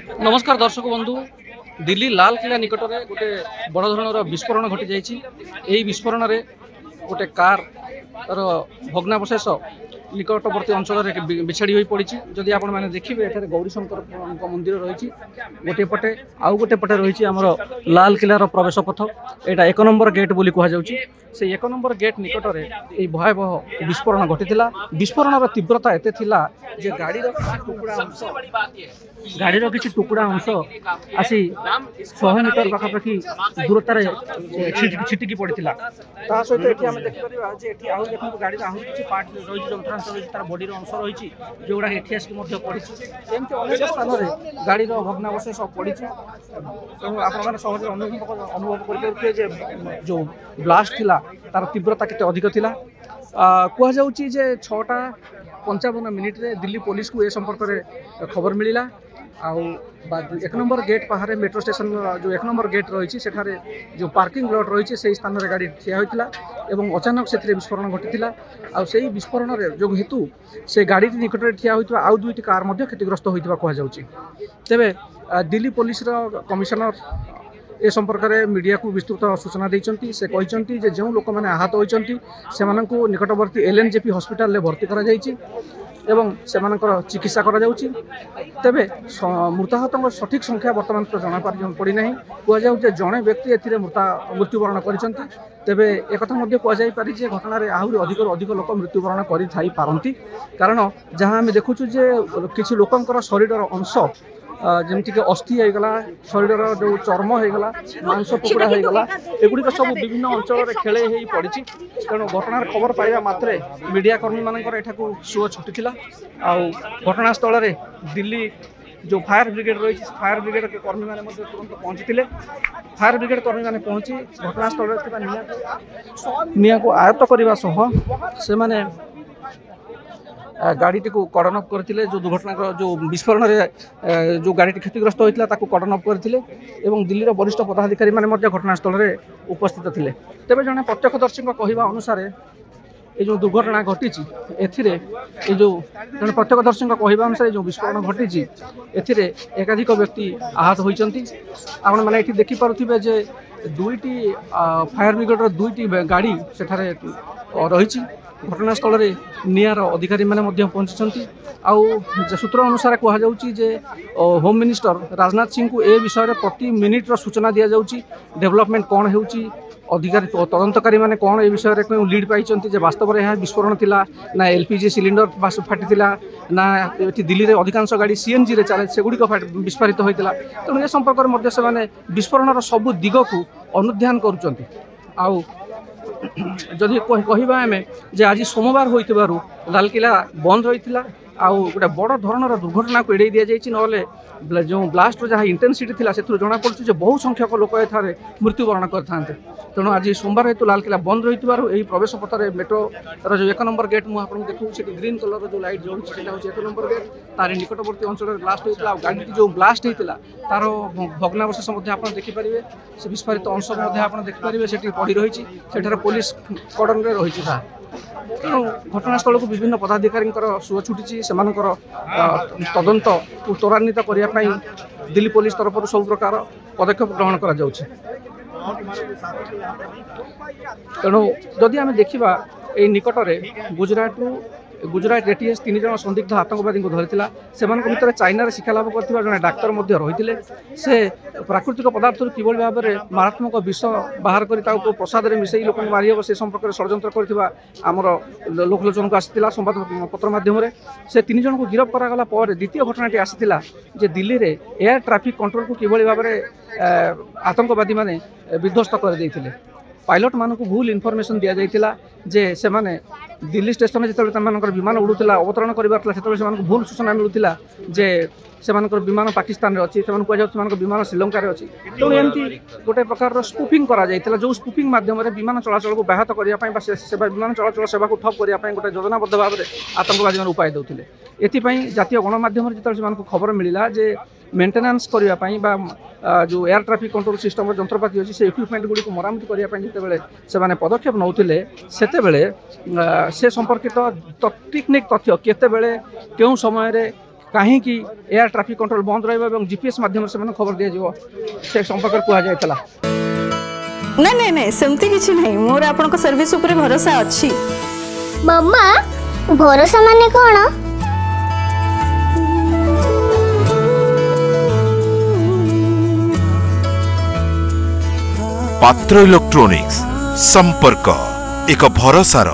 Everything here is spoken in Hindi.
नमस्कार दर्शक बंधु दिल्ली लाल किला निकट में गोटे बड़ धरण विस्फोरण घटी जाइए। विस्फोरण में गोटे कार तार भग्नावशेष निकटवर्ती अंचल बिछाड़ी हो पड़ी। जदि आप देखिए एठारे गौरीशंकर मंदिर रही गोटे पटे आउ गोटे पटे रही आमर लाल किलार प्रवेश पथ। यहाँ 1 नंबर गेट बोली कहुँ से 1 नंबर गेट निकट में यह भयावह विस्फोरण घटी। विस्फोरण तीव्रता एत जे गाड़ीर किसी टुकड़ा अंश आसी 100 मीटर पाखापाखि दूरतार छिटिकी पड़ा। ता सहित ये आम देखिपर देखो गाड़ी आहरी किसी पार्ट रही जंत्रांश रही तार बॉडी अंश रही जोगुड़ा ये आसिक पड़ी। एमती अनेक स्थान में गाड़ीर भग्नावशेष पड़ी। तेणु आप सहज अनुभव करें जो ब्लास्ट थिला तार तीव्रता केते अधिक थिला। कहुच्छी जे 6:55 रे दिल्ली पुलिस को ए संपर्क में खबर मिला। आउ 1 नंबर गेट पाहारे मेट्रो स्टेशन जो 1 नंबर गेट रही सेठारे जो पार्किंग लॉट रही से स्थान में गाड़ी ठिया होता एवं अचानक से विस्फोरण घटी। आई विस्फोरण जो हेतु से गाड़ी निकट में ठिया होता आउ 2टी कार क्षतिग्रस्त होता कहु। तेबे दिल्ली पुलिस कमिशनर ए संपर्क में मीडिया को विस्तृत सूचना देते। से कहते जे जो लोक मैंने आहत होती से निकटवर्ती LNJP हॉस्पिटल भर्ती करा जाइछि एवं सेमानकर चिकित्सा करा जाउछि। तेबे मृताहतों सठिक संख्या बर्तमान तो जना पड़ना। कहु जड़े व्यक्ति ए मृत्युवरण करिसेंति। तेबे एक कथा पारि जे घटना आहरी अधिक लोक मृत्युवरण करती। कारण जहाँ आम देखुँ जे किसी लोकंकर शरीर अंश जमीक अस्थि होगला शरीर जो चर्म होगला मांस टुकड़ा होगला एगुड़िक सब विभिन्न अंचल खेले हो पड़ी। तेणु घटनार खबर पाइबा मात्रे मीडिया कर्मी मानकर एठाकू सुओ छुटी। घटनास्थल में दिल्ली जो फायर ब्रिगेड रही फायर ब्रिगेड कर्मी मैंने तुरंत पहुंची। फायर ब्रिगेड कर्मी मैंने पहुंची घटनास्थल निया को आयत्त करने से मैंने गाड़ी को कर्डन अफ करते। जो दुर्घटना जो विस्फोरण में जो गाड़ी क्षतिग्रस्त होता कर्डन अफ करते दिल्लीर वरिष्ठ पदाधिकारी मैंने घटनास्थल में उपस्थित थे। तेज जड़े प्रत्यक्षदर्शी कहवा अनुसार ये जो दुर्घटना घटी जो जड़े प्रत्यक्षदर्शी कहवा अनुसार जो विस्फोरण घटी एकाधिक व्यक्ति आहत होती। आपण मैंने ये देखिपे जे 2टी फायर ब्रिगेडर 2टी गाड़ी सेठारे रही। घटनास्थल में नियार अधिकारी मैंने पहुंची। आउ सूत्र अनुसार कहुच्छी जे होम मिनिस्टर राजनाथ सिंह को ए विषय में प्रति मिनिट्र सूचना दि जाऊँगी। डेवलपमेंट कौन हो अधिकारी तदंतकारी मैंने कौन ए विषय में लीड पाई वास्तव में यह विस्फोरण थिला ना LPG सिलिंडर फाटी ना दिल्ली में अधिकांश गाड़ी CNG रे चले सेगुड़िक विस्फोरित होता। तेणु ए संपर्क में से विस्फोरण सब दिग को अनुध्यान करुँच। आउ जदि कहवा आम जे आज सोमवार होइतिबारु लाल किला बंद होइतिला आउ गोटे बड़ धरणर दुर्घटना को एड़े दि जाए। ना जो ब्लास्ट जहाँ इंटेंसिटी थिला से जना पड़े बहु संख्यक लोक एठारे मृत्युवरण करते। तेणु आज सोमवार हेतु लाल किला बंद रही प्रवेश पथर मेट्रो जो 1 नंबर गेट मुझे देखूँ ग्रीन कलर जो लाइट जो 1 नंबर गेट तार निकटवर्ती अंचल ब्लास्ट होता। गाड़ी जो ब्लास्ट होता तार भग्नावशेष आप देखिपारे से विस्फोरित अंश देखिपारे से पड़ रही से पुलिस कड़न में रही। तेणु घटनास्थल को विभिन्न पदाधिकारी सुओ छुटी से तदंत को त्वरान्वित करने दिल्ली पुलिस तरफ सब प्रकार पदक्षेप ग्रहण करा जाउछि। तेणु जदि आम देखा ये निकट में गुजरात ATS 3 जन संदिग्ध आतंकवादी को धरी से भितर चाइना शिक्षा लाभ कर जड़े डाक्तर रही से प्राकृतिक पदार्थ किभली भाव में मारात्मक विष बाहर कर प्रसाद में मिसई लोक मारी हे से संपर्क में षड्यंत्र करमर लोकलोचन को आसाला संवादपत्र मध्यम से 3 जन को गिरफ्त करागला। द्वितीय घटनाटी आसाला जे दिल्ली में एयर ट्राफिक कंट्रोल को किभली भाव में आतंकवादी माने विध्वस्त कर पायलट मानक भूल इनफर्मेशन दि जाइथिला जे से माने दिल्ली स्टेशन में जिते विमान उड़ूला अवतरण कर भूल सूचना मिलूला जे से विमान पाकिस्तान अच्छी से विमान श्रीलंका अच्छी। तेणु एमती गोटे प्रकार स्पूफिंग करा जाइथिला जो स्पूफिंग माध्यम विमान चलाचल को व्याहत करने विमान चलाचल सेवा को ठप करने गोटे योजनाबद्ध भाव में आतंकवादी मैंने उपाय देते। एथिपाई जातीय गणमाध्यम जो खबर मिला जे मेंटेनेंस करने जो एयर ट्राफिक कंट्रोल सिस्टम जंत्रपाति अच्छी से इक्विपमेंट गुड़ी को मरामती करने से पदक्षेप नौते से संपर्कित टेक्निक तथ्य केते बेले केउं समय कहीं एयर ट्रैफिक कंट्रोल बंद रही जीपीएस माध्यम से खबर दिया से संपर्क कहुला। नहीं नहीं नहीं सेमती किछि नहीं मोर आपन सर्विस ऊपर भरोसा अछि। मम्मा भरोसा माने कोन? पात्र इलेक्ट्रॉनिक्स संपर्क एक भरोसार